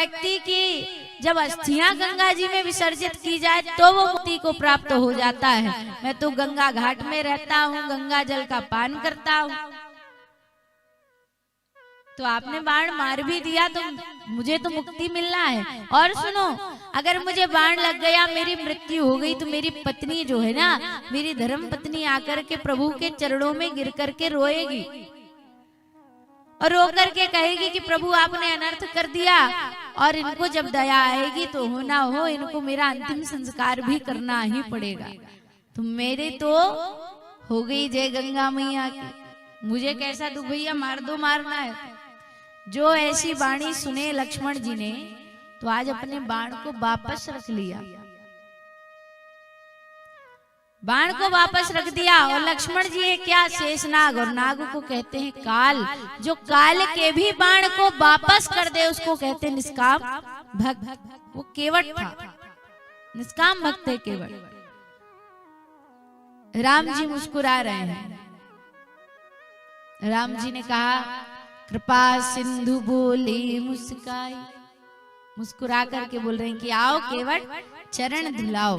व्यक्ति की जब अस्थियां गंगा जी में विसर्जित की जाए तो वो मुक्ति को प्राप्त हो जाता है। मैं तो गंगा घाट में रहता हूँ, गंगा जल का पान करता हूँ। तो आपने बाण मार भी दिया तो मुझे तो मुक्ति मिलना है। और सुनो, अगर मुझे बाण लग गया, मेरी मृत्यु हो गई, तो मेरी पत्नी जो है ना, मेरी धर्म पत्नी आकर के प्रभु के चरणों में गिर करके रोएगी और रो करके कहेगी कि प्रभु आपने अनर्थ कर दिया, और इनको जब दया आएगी तो हो ना हो इनको मेरा अंतिम संस्कार भी करना ही पड़ेगा। तो मेरे तो हो गई जय गंगा मैया की। मुझे कैसा दुख भैया, मार दो, मारना है। जो ऐसी वाणी सुने लक्ष्मण जी ने तो आज अपने बाण को वापस रख लिया, बाण को वापस रख दिया। और लक्ष्मण जी है क्या, शेषनाग, और नाग को कहते हैं काल। जो काल के भी बाण को वापस कर दे उसको कहते हैं निष्काम भक्त। वो केवट था, निष्काम भक्त है केवट। राम जी मुस्कुरा रहे हैं। राम जी ने कहा कृपा सिंधु बोली मुस्काई, मुस्कुरा करके बोल रहे हैं कि आओ केवट चरण धुलाओ।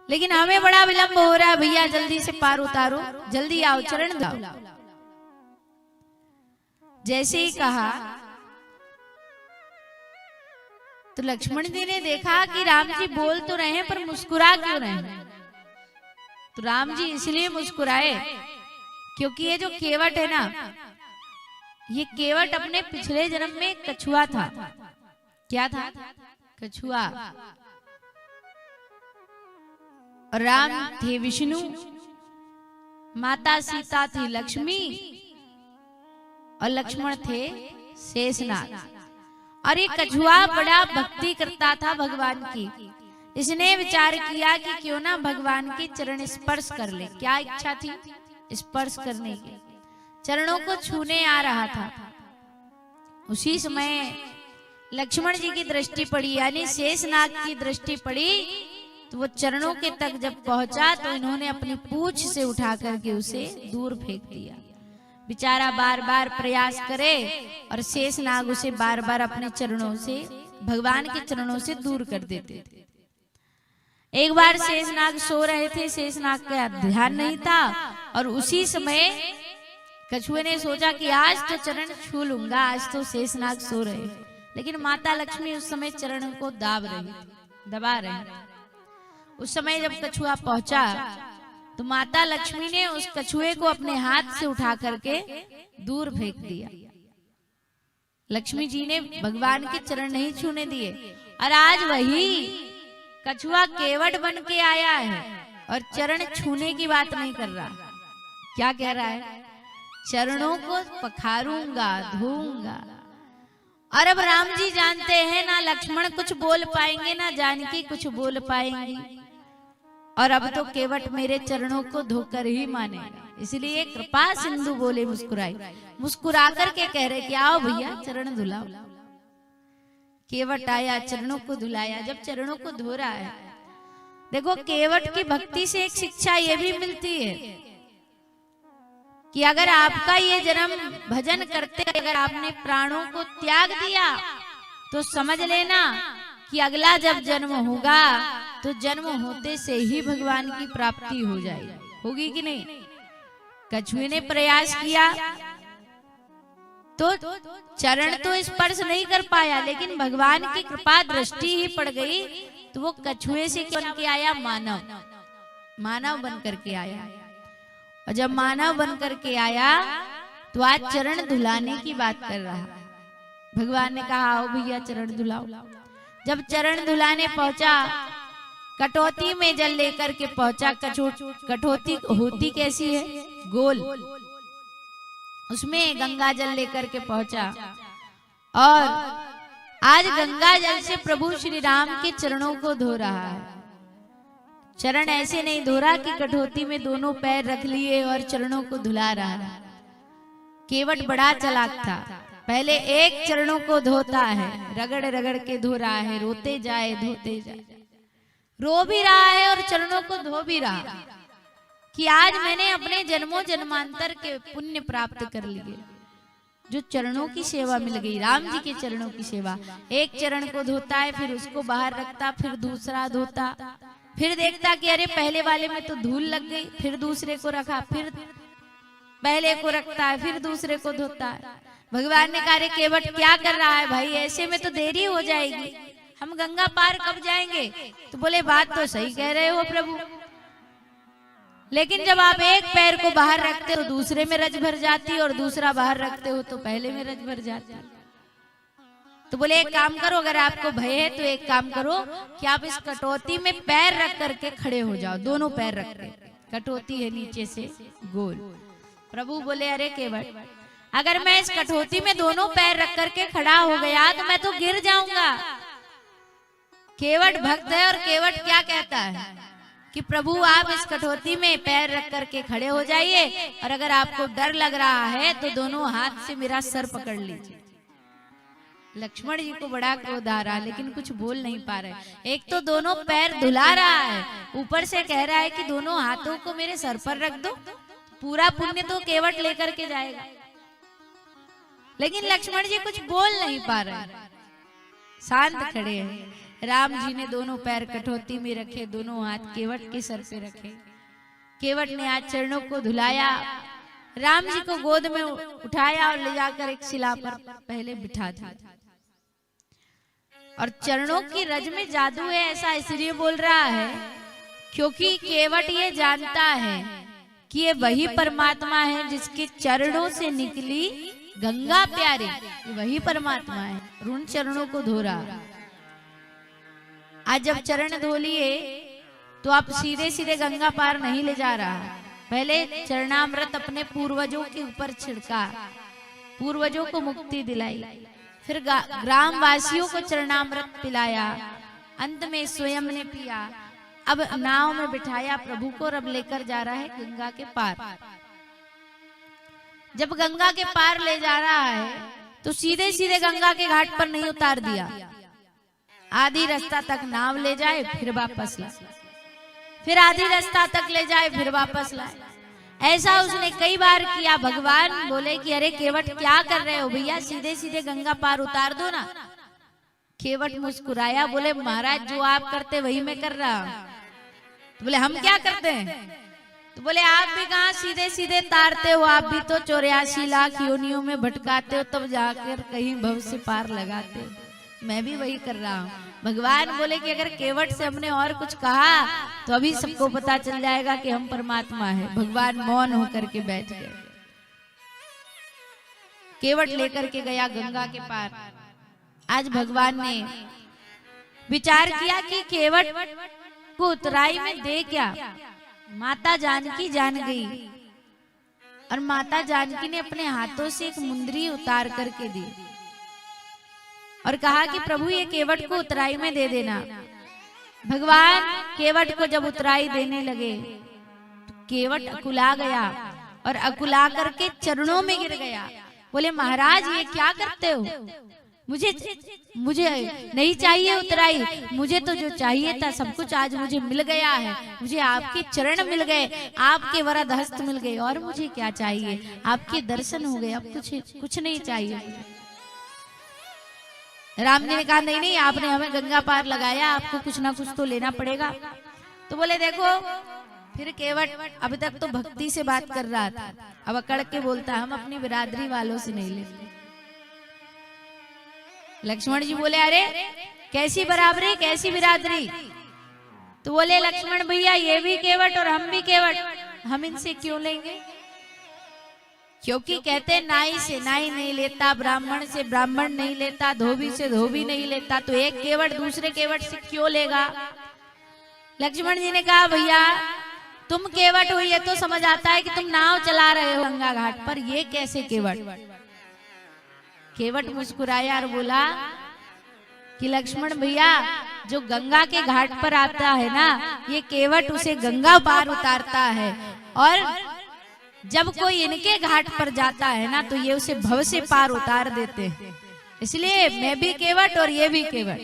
लेकिन हमें बड़ा विलंब हो रहा है भैया, जल्दी से पार उतारो, जल्दी आओ चरण धुलाओ। जैसे ही कहा तो लक्ष्मण जी ने देखा कि राम जी बोल तो रहे हैं पर मुस्कुरा क्यों रहे हैं। तो राम जी इसलिए मुस्कुराए क्योंकि ये जो केवट है ना, ये केवट अपने पिछले जन्म में कछुआ था। क्या था? कछुआ। राम थे विष्णु, माता सीता थी लक्ष्मी, और लक्ष्मण थे शेषनाग। और ये कछुआ बड़ा भक्ति करता था भगवान की। इसने विचार किया कि क्यों ना भगवान के चरण स्पर्श कर ले। क्या इच्छा थी? स्पर्श करने की, चरणों को छूने आ रहा था। उसी समय लक्ष्मण जी की दृष्टि पड़ी, यानी शेषनाग की दृष्टि पड़ी, तो वो चरणों के तक जब पहुंचा तो इन्होंने अपनी पूंछ से उठा करके उसे दूर फेंक दिया। बेचारा बार बार प्रयास करे और शेषनाग उसे बार बार अपने चरणों से, भगवान के चरणों से दूर कर देते थे। एक बार शेषनाग सो रहे थे, शेषनाग का ध्यान नहीं था, और उसी समय कछुए ने सोचा कि आज तो चरण छू लूंगा, आज तो शेषनाग सो रहे। लेकिन माता लक्ष्मी उस समय चरण को दबा रही। उस समय जब कछुआ पहुंचा तो माता लक्ष्मी ने उस कछुए को अपने हाथ से उठा करके दूर फेंक दिया। लक्ष्मी जी ने भगवान के चरण नहीं छूने दिए। और आज वही कछुआ केवट बन के आया है और चरण छूने की बात नहीं कर रहा। क्या कह रहा है? चरणों को पखारूंगा, धोऊंगा। और अब राम जी जानते हैं ना लक्ष्मण कुछ बोल पाएंगे ना जानकी कुछ बोल पाएंगी, और अब तो केवट मेरे चरणों को धोकर ही मानेगा। इसलिए कृपा सिंधु बोले मुस्कुराई, मुस्कुरा करके कह रहे कि आओ भैया चरण धुलाओ। केवट आया, चरणों को धुलाया। जब चरणों को धो रहा है, देखो केवट की भक्ति से एक शिक्षा ये भी मिलती है कि अगर आपका ये जन्म भजन करते, अगर आपने प्राणों को त्याग दिया तो समझ लेना कि अगला जब जन्म होगा तो जन्म होते से ही भगवान की प्राप्ति हो जाएगी। होगी कि नहीं? कछुए ने प्रयास किया तो चरण तो स्पर्श नहीं कर पाया, लेकिन भगवान की कृपा दृष्टि ही पड़ गई तो वो कछुए से बन के आया मानव, मानव बन करके आया। और जब मानव बन करके आया तो आज चरण धुलाने की बात कर रहा। भगवान ने कहा आओ भैया चरण धुलाओ। जब चरण धुलाने पहुंचा, कटोती में जल लेकर के पहुंचा। कटोती होती कैसी है? गोल। उसमें गंगा जल लेकर के पहुंचा, और आज गंगा जल से प्रभु श्री राम के चरणों को धो रहा है। चरण ऐसे नहीं धो रहा कि कटोती में दोनों पैर रख लिए और चरणों को धुला रहा है। केवट बड़ा चालाक था, पहले एक चरणों को धोता है, रगड़ रगड़ के धो रहा है, रोते जाए धोते जाए, रो भी रहा है और चरणों को धो भी रहा कि आज मैंने अपने जन्मों जन्मांतर के पुण्य प्राप्त कर लिए। जो चरणों की सेवा मिल गई, राम जी के चरणों की सेवा। एक चरण को धोता है, फिर उसको बाहर रखता, फिर दूसरा धोता, फिर देखता कि अरे पहले वाले में तो धूल लग गई, फिर दूसरे को रखा, फिर पहले को रखता है, फिर दूसरे को धोता है। भगवान ने कहा, केवट क्या कर रहा है भाई, ऐसे में तो देरी हो जाएगी, हम गंगा पार कब जाएंगे? तो बोले बात तो सही कह रहे हो प्रभु, लेकिन जब आप एक पैर को बाहर रखते हो दूसरे में रज भर जाती, और दूसरा बाहर रखते हो तो पहले में रज भर जाती। तो बोले एक काम करो, अगर आपको भय है तो एक काम करो कि आप इस कटौती में पैर रख करके खड़े हो जाओ, दोनों पैर रख के। कटौती है नीचे से गोल। प्रभु बोले अरे केवट, अगर मैं इस कटौती में दोनों पैर रख करके खड़ा हो गया तो मैं तो गिर जाऊंगा। केवट भक्त है, और केवट क्या कहता है कि प्रभु आप इस कटौती में पैर रख करके खड़े हो जाइए, और अगर आपको डर लग रहा है तो दोनों हाथ से मेरा सर पकड़ लीजिए। लक्ष्मण जी को बड़ा क्रोध आ रहा, लेकिन कुछ बोल नहीं पा रहे। एक तो दोनों पैर धुला रहा है, ऊपर से कह रहा है कि दोनों हाथों को मेरे सर पर रख दो, पूरा पुण्य तो केवट लेकर के जाएगा। लेकिन लक्ष्मण जी कुछ बोल नहीं पा रहे, शांत खड़े हैं। राम जी ने दोनों पैर कटौती में रखे, दोनों हाथ केवट के सर पे रखे। केवट ने आज चरणों को धुलाया, राम जी को गोद में उठाया और ले जाकर एक शिला पर पहले बिठा दिया। और चरणों की रज में जादू है, ऐसा इसलिए बोल रहा है क्योंकि केवट ये जानता है कि ये वही परमात्मा है जिसके चरणों से निकली गंगा प्यारी, ये वही परमात्मा है। उन चरणों को धो रहा। आज जब चरण धो लिए तो आप सीधे सीधे गंगा पार नहीं ले जा रहा, पहले चरणामृत अपने पूर्वजों के ऊपर छिड़का, पूर्वजों को मुक्ति दिलाई, फिर ग्राम वासियों को चरणामृत पिलाया, अंत में स्वयं ने पिया। अब नाव में बिठाया प्रभु को, और अब लेकर जा रहा है गंगा के पार। जब गंगा के पार ले जा रहा है तो सीधे सीधे गंगा के घाट पर नहीं उतार दिया, आधी रास्ता तक नाव ले जाए फिर वापस लाए, फिर आधी रास्ता तक ले जाए फिर वापस लाए। ऐसा उसने कई बार किया। भगवान बोले कि अरे केवट क्या कर रहे हो भैया, सीधे सीधे गंगा पार उतार दो ना। केवट मुस्कुराया, बोले महाराज जो आप करते वही मैं कर रहा हूं। तो बोले हम क्या करते हैं? तो बोले आप भी कहाँ सीधे सीधे तारते हो, आप भी तो 84 लाख योनियों में भटकाते हो, तब जाकर कहीं भव से पार लगाते हो। मैं भी वही कर रहा हूँ। भगवान बोले कि अगर केवट से हमने और कुछ कहा तो अभी सबको पता चल जाएगा कि हम परमात्मा है। भगवान मौन होकर के बैठ गए। केवट लेकर के गया गंगा के पार। आज भगवान ने विचार किया कि केवट को उतराई में दे क्या। माता जानकी जान गई, और माता जानकी ने अपने हाथों से एक मुंदरी उतार करके दी और कहा कि प्रभु ये केवट को उतराई में दे देना। भगवान केवट को जब उतराई देने लगे तो केवट अकुला गया, और अकुला करके चरणों में गिर गया। बोले महाराज ये क्या करते हो, मुझे नहीं चाहिए उतराई, मुझे तो जो चाहिए था सब कुछ आज मुझे मिल गया है। मुझे आपके चरण मिल गए, आपके वरद हस्त मिल गए, और मुझे क्या चाहिए, आपके दर्शन हो गए, अब कुछ नहीं चाहिए। राम जी ने कहा नहीं नहीं, आपने हमें गंगा पार लगाया, आपको कुछ ना कुछ तो लेना पड़ेगा। तो बोले देखो, फिर केवट अभी तक तो भक्ति से बात कर रहा था, अब अकड़ के बोलता हम अपनी बिरादरी वालों से नहीं लेते। लक्ष्मण जी बोले अरे कैसी बराबरी, कैसी बिरादरी? तो बोले लक्ष्मण भैया ये भी केवट और हम भी केवट, हम इनसे क्यों लेंगे? क्योंकि कहते नाई से नाई नहीं लेता, ब्राह्मण से ब्राह्मण नहीं लेता, धोबी से धोबी नहीं लेता, तो एक केवट दूसरे केवट से क्यों लेगा? लक्ष्मण जी ने कहा भैया तुम केवट हो ये तो समझ आता है कि तुम नाव चला रहे हो गंगा घाट पर, ये कैसे केवट? केवट मुस्कुराया और बोला कि लक्ष्मण भैया जो गंगा के घाट पर आता है ना, ये केवट उसे गंगा पार उतारता है, और जब कोई इनके घाट पर जाता है ना तो ये उसे भव से पार उतार देते हैं। इसलिए मैं भी केवट और ये भी केवट।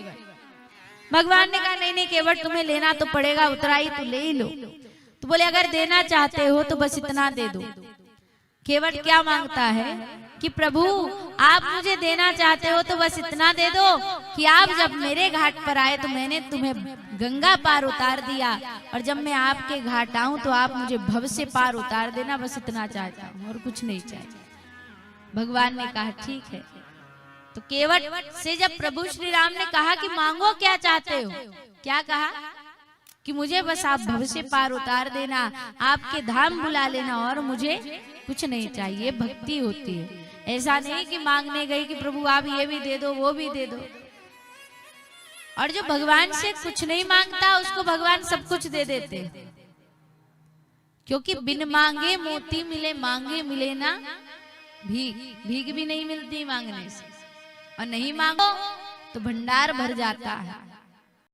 भगवान ने कहा नहीं नहीं केवट तुम्हें लेना तो पड़ेगा, उतराई तो ले ही लो। तो बोले अगर देना चाहते हो तो बस इतना दे दो। केवट क्या मांगता है कि प्रभु आप मुझे देना चाहते हो तो बस इतना दे दो कि आप जब मेरे घाट पर आए तो मैंने तुम्हें गंगा पार उतार दिया, और जब मैं आपके घाट आऊं तो आप मुझे भव से पार उतार देना, बस इतना चाहता हूं और कुछ नहीं चाहिए। भगवान ने कहा ठीक है। तो केवट से जब प्रभु श्री राम ने कहा कि मांगो क्या चाहते हो, क्या कहा कि मुझे बस आप भव से पार उतार देना, आपके धाम बुला लेना और मुझे कुछ नहीं चाहिए। भक्ति होती है, ऐसा नहीं कि मांगने गई कि प्रभु आप ये भी दे दो वो भी दे दो। और जो भगवान से कुछ नहीं मांगता उसको भगवान सब कुछ दे देते, क्योंकि बिन मांगे मोती मिले, मांगे मिले ना भीख। भीख भी नहीं मिलती मांगने से, और नहीं मांगो तो भंडार भर जाता है।